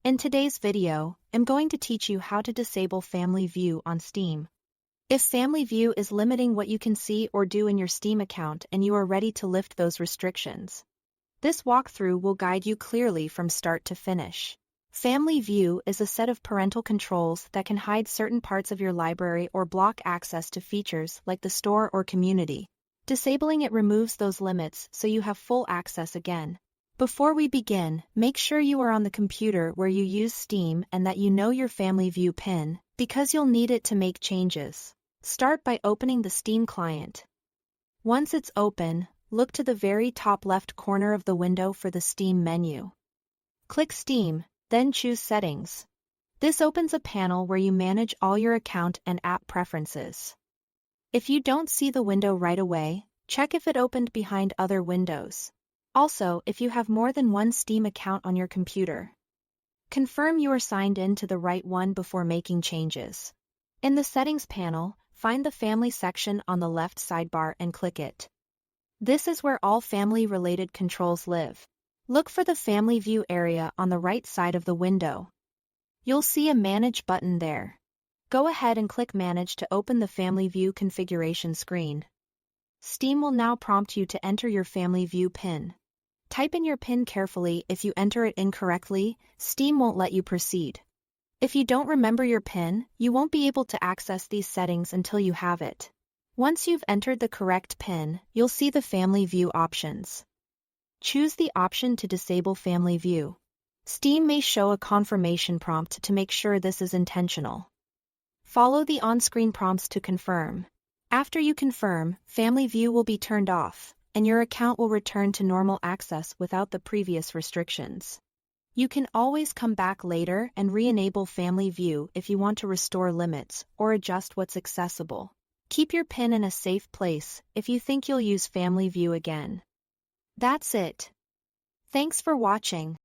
In today's video, I'm going to teach you how to disable Family View on Steam. If Family View is limiting what you can see or do in your Steam account and you are ready to lift those restrictions, this walkthrough will guide you clearly from start to finish. Family View is a set of parental controls that can hide certain parts of your library or block access to features like the store or community. Disabling it removes those limits so you have full access again. Before we begin, make sure you are on the computer where you use Steam and that you know your Family View PIN, because you'll need it to make changes. Start by opening the Steam client. Once it's open, look to the very top left corner of the window for the Steam menu. Click Steam, then choose Settings. This opens a panel where you manage all your account and app preferences. If you don't see the window right away, check if it opened behind other windows. Also, if you have more than one Steam account on your computer, confirm you are signed in to the right one before making changes. In the Settings panel, find the Family section on the left sidebar and click it. This is where all family-related controls live. Look for the Family View area on the right side of the window. You'll see a Manage button there. Go ahead and click Manage to open the Family View configuration screen. Steam will now prompt you to enter your Family View PIN. Type in your PIN carefully. If you enter it incorrectly, Steam won't let you proceed. If you don't remember your PIN, you won't be able to access these settings until you have it. Once you've entered the correct PIN, you'll see the Family View options. Choose the option to disable Family View. Steam may show a confirmation prompt to make sure this is intentional. Follow the on-screen prompts to confirm. After you confirm, Family View will be turned off, and your account will return to normal access without the previous restrictions. You can always come back later and re-enable Family View if you want to restore limits or adjust what's accessible. Keep your PIN in a safe place if you think you'll use Family View again. That's it. Thanks for watching.